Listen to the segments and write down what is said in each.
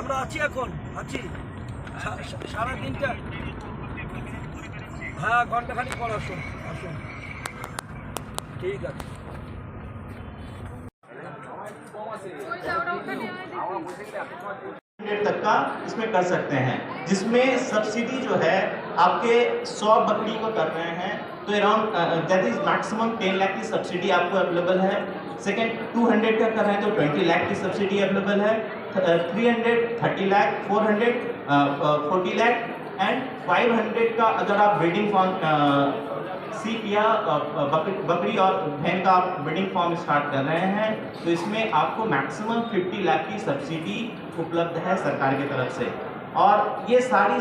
আমরা আছি এখন আছি সারা দিনটা। হ্যাঁ ঘন্টাখানিক পর আসুন আসুন, ঠিক আছে। तक का इसमें कर सकते हैं, जिसमें सब्सिडी जो है आपके 100 बकरी को कर रहे हैं तो around that is maximum 10 lakh की सब्सिडी आपको अवेलेबल है। सेकंड 200 का कर रहे हैं तो 20 लाख की सब्सिडी अवेलेबल है। 300 30 लाख, 400 40 लाख एंड 500 का अगर आप ब्रीडिंग फार्म सीप या बकरी और भैन का आप ब्रीडिंग फार्म स्टार्ट कर रहे हैं तो इसमें आपको मैक्सिमम 50 लाख की सब्सिडी उपलब्ध है सरकार की तरफ से। और ये सारी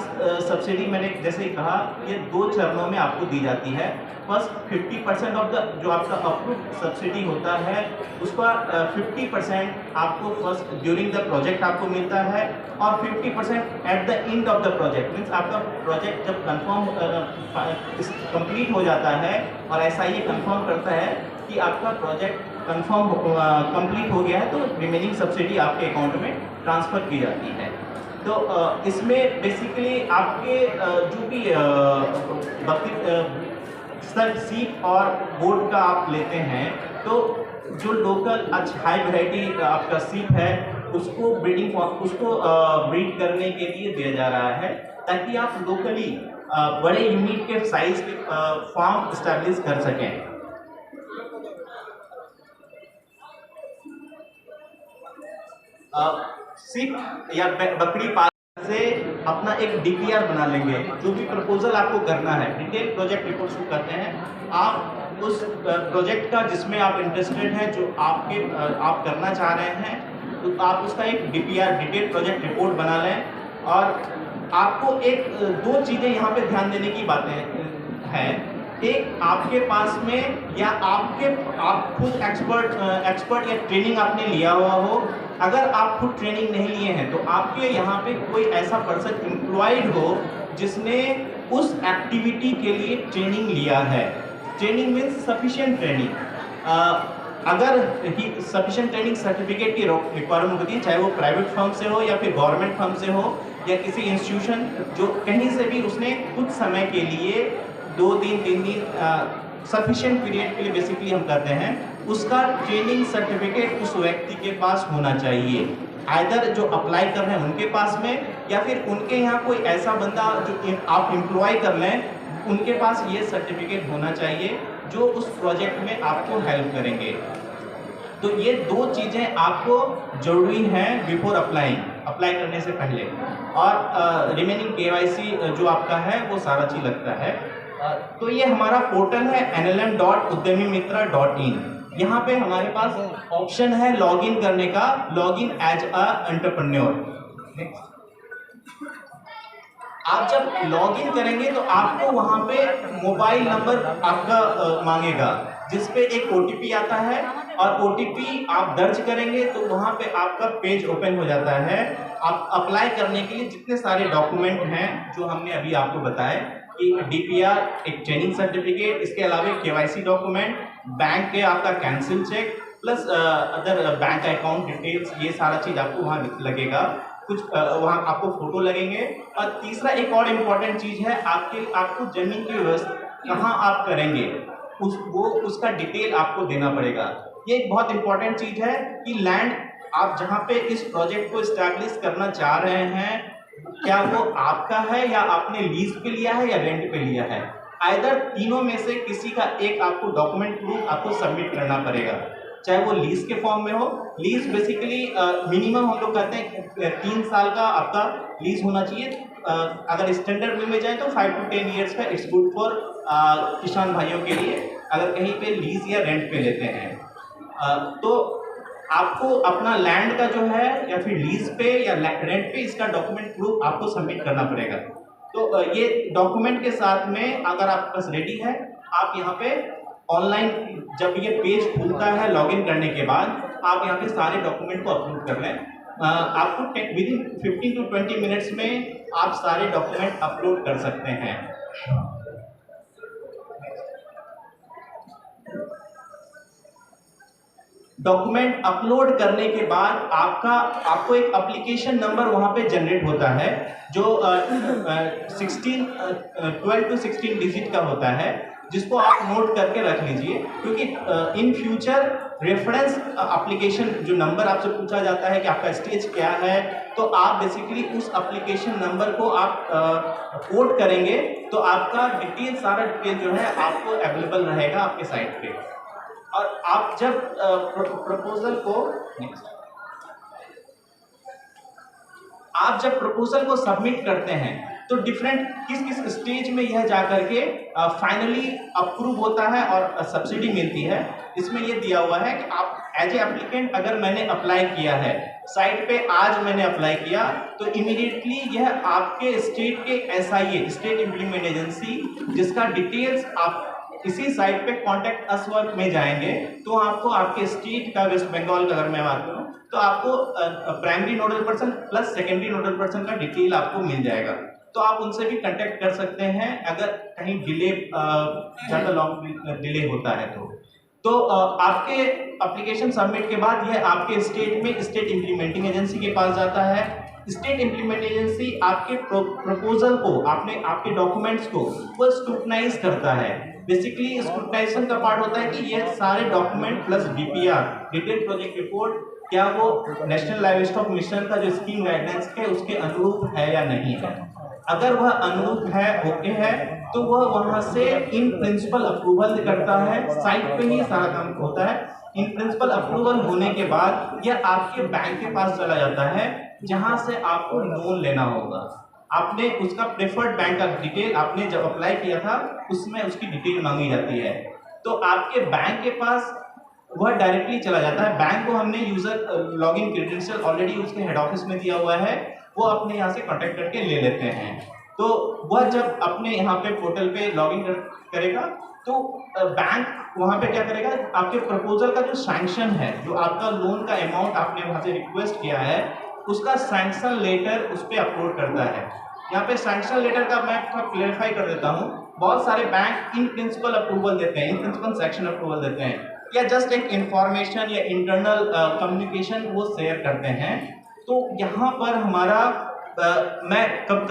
सब्सिडी मैंने जैसे ही कहा ये 2 चरणों में आपको दी जाती है। फर्स्ट 50% ऑफ द जो आपका अप्रूव सब्सिडी होता है उसका 50% आपको फर्स्ट ड्यूरिंग द प्रोजेक्ट आपको मिलता है और 50% at the end of the project. Means आपका प्रोजेक्ट जब कंप्लीट हो जाता है और ऐसा ये कंफर्म करता है कि आपका प्रोजेक्ट कंप्लीट हो गया है तो रिमेनिंग सब्सिडी आपके अकाउंट में ट्रांसफ़र की जाती है। तो इसमें बेसिकली आपके जो भी सीप और गोट का आप लेते हैं तो जो लोकल हाई वैरायटी आपका सीप है उसको ब्रीड करने के लिए दिया जा रहा है ताकि आप लोकली बड़े यूनिट के साइज के फार्म इस्टेब्लिश कर सकें। सीप या बकरी पालन से अपना एक डीपीआर बना लेंगे। जो भी प्रपोजल आपको करना है, डिटेल प्रोजेक्ट रिपोर्ट शुरू करते हैं आप उस प्रोजेक्ट का जिसमें आप इंटरेस्टेड हैं, जो आप करना चाह रहे हैं तो आप उसका एक डीपीआर डिटेल प्रोजेक्ट रिपोर्ट बना लें। और आपको एक 2 चीज़ें यहाँ पे ध्यान देने की बातें हैं। एक आपके पास में या आप खुद एक्सपर्ट या ट्रेनिंग आपने लिया हुआ हो। अगर आप खुद ट्रेनिंग नहीं लिए हैं तो आपके यहाँ पे कोई ऐसा पर्सन एम्प्लॉयड हो जिसने उस एक्टिविटी के लिए ट्रेनिंग लिया है। Training means sufficient training. अगर सफिशिएंट ट्रेनिंग सर्टिफिकेट की रिक्वायरमेंट होती है, चाहे वो प्राइवेट फर्म से हो या फिर गवर्नमेंट फर्म से हो या किसी इंस्टीट्यूशन जो कहीं से भी उसने कुछ समय के लिए 2 दिन 3 दिन सफिशिएंट पीरियड के लिए बेसिकली हम करते हैं, उसका ट्रेनिंग सर्टिफिकेट उस व्यक्ति के पास होना चाहिए। आइदर जो अप्लाई कर रहे हैं उनके पास में या फिर उनके यहाँ कोई ऐसा बंदा जो आप एम्प्लॉय कर लें उनके पास ये सर्टिफिकेट होना चाहिए जो उस प्रोजेक्ट में आपको हेल्प करेंगे। तो ये 2 चीज़ें आपको ज़रूरी हैं बिफोर अप्लाई करने से पहले। और रिमेनिंग KYC जो आपका है वो सारा चीज़ लगता है। तो ये हमारा पोर्टल है nlm.udyamimitra.in। यहाँ पे हमारे पास ऑप्शन है लॉगिन करने का, लॉगिन एज अ एंटरप्रेन्योर। आप जब लॉगिन करेंगे तो आपको वहाँ पे मोबाइल नंबर आपका मांगेगा जिस पे एक OTP आता है और OTP आप दर्ज करेंगे तो वहाँ पे आपका पेज ओपन हो जाता है। आप अप्लाई करने के लिए जितने सारे डॉक्यूमेंट हैं जो हमने अभी आपको बताए कि DPR, एक ट्रेनिंग सर्टिफिकेट, इसके अलावा KYC डॉक्यूमेंट, बैंक के आपका cancel cheque plus other bank account details, ये सारा चीज़ आपको वहाँ लगेगा। कुछ वहाँ आपको फोटो लगेंगे। और तीसरा एक और इम्पॉर्टेंट चीज़ है आपको ज़मीन की व्यवस्था कहाँ आप करेंगे उसका डिटेल आपको देना पड़ेगा। ये एक बहुत इम्पॉर्टेंट चीज़ है कि लैंड आप जहाँ पे इस प्रोजेक्ट को इस्टेब्लिश करना चाह रहे हैं क्या वो आपका है या आपने लीज पे लिया है या रेंट पे लिया है। आइदर तीनों में से किसी का एक आपको डॉक्यूमेंट प्रूफ आपको सबमिट करना पड़ेगा, चाहे वो लीज के फॉर्म में हो। लीज बेसिकली मिनिमम हम लोग कहते हैं 3 साल का आपका लीज होना चाहिए। अगर स्टैंडर्ड वे में जाए तो 5 to 10 ईयर्स का इट्स गुड फॉर किसान भाइयों के लिए अगर कहीं पे लीज या रेंट पे लेते हैं। तो आपको अपना लैंड का जो है या फिर लीज पे या रेंट पे इसका डॉक्यूमेंट प्रूफ आपको सबमिट करना पड़ेगा। तो ये डॉक्यूमेंट के साथ में अगर आपके पास रेडी है आप यहाँ पे ऑनलाइन जब ये पेज खुलता है लॉगिन करने के बाद आप यहाँ पे सारे डॉक्यूमेंट को अपलोड कर लें। आपको विदिन 15 to 20 मिनट्स में आप सारे डॉक्यूमेंट अपलोड कर सकते हैं। डॉक्यूमेंट अपलोड करने के बाद आपको एक एप्लीकेशन नंबर वहां पे जनरेट होता है जो 12 to 16 डिजिट का होता है, जिसको आप नोट करके रख लीजिए, क्योंकि इन फ्यूचर रेफरेंस एप्लीकेशन जो नंबर आपसे पूछा जाता है कि आपका स्टेज क्या है, तो आप बेसिकली उस एप्लीकेशन नंबर को आप कोड करेंगे तो आपका डिटेल, सारा डिटेल जो है आपको अवेलेबल रहेगा आपके साइट पे। और आप जब प्रपोजल को सबमिट करते हैं तो डिफरेंट किस किस स्टेज में यह जाकर के फाइनली अप्रूव होता है और सब्सिडी मिलती है। इसमें यह दिया हुआ है कि आप एज ए एप्लीकेंट अगर मैंने अप्लाई किया है साइट पे, आज मैंने अप्लाई किया, तो इमीडिएटली यह आपके स्टेट के SIA, स्टेट इम्प्लीमेंट एजेंसी, जिसका डिटेल्स आप इसी साइट पे कॉन्टैक्ट अस वर्क में जाएंगे तो आपको आपके स्टेट का, वेस्ट बंगाल का अगर मैं बात करूं तो आपको primary nodal person plus secondary nodal person का डिटेल आपको मिल जाएगा। तो आप उनसे भी कांटेक्ट कर सकते हैं अगर कहीं डिले, ज़्यादा लॉन्ग डिले होता है तो आपके एप्लीकेशन सबमिट के बाद यह आपके स्टेट में स्टेट इम्प्लीमेंटिंग एजेंसी के पास जाता है। स्टेट इम्प्लीमेंट एजेंसी आपके प्रपोजल को, आपके डॉक्यूमेंट्स को वो स्क्रूटनाइज करता है। बेसिकली स्क्रूटनाइजेशन का पार्ट होता है कि ये सारे document plus DPR, detail project report, क्या वो नेशनल लाइव स्टॉक मिशन का जो स्कीम गाइडलाइंस है उसके अनुरूप है या नहीं है। अगर वह अनुरूप है, ओके है, तो वह वहां से इन प्रिंसिपल अप्रूवल करता है। साइट पे ही सारा काम होता है। इन प्रिंसिपल अप्रूवल होने के बाद यह आपके बैंक के पास चला जाता है, जहां से आपको लोन लेना होगा। आपने उसका प्रेफर्ड बैंक का डिटेल, आपने जब अप्लाई किया था उसमें उसकी डिटेल मांगी जाती है, तो आपके बैंक के पास वह डायरेक्टली चला जाता है। बैंक को हमने यूजर लॉगिन क्रेडेंशियल ऑलरेडी उसके हेड ऑफिस में दिया हुआ है, वो अपने यहाँ से कॉन्टेक्ट करके ले लेते हैं। तो वह जब अपने यहाँ पे पोर्टल पे लॉगिन करेगा तो बैंक वहाँ पे क्या करेगा, आपके प्रपोजल का जो सैंक्शन है, जो आपका लोन का अमाउंट आपने वहाँ से रिक्वेस्ट किया है, उसका सैंक्शन लेटर उस पर अपलोड करता है। यहाँ पे सैंक्शन लेटर का मैं क्लेरिफाई कर देता हूँ। बहुत सारे बैंक इन प्रिंसिपल अप्रूवल देते हैं, इन प्रिंसिपल सेक्शन अप्रूवल देते हैं, या जस्ट एक इंफॉर्मेशन या इंटरनल कम्युनिकेशन वो शेयर करते हैं। तो यहाँ पर हमारा मैं कब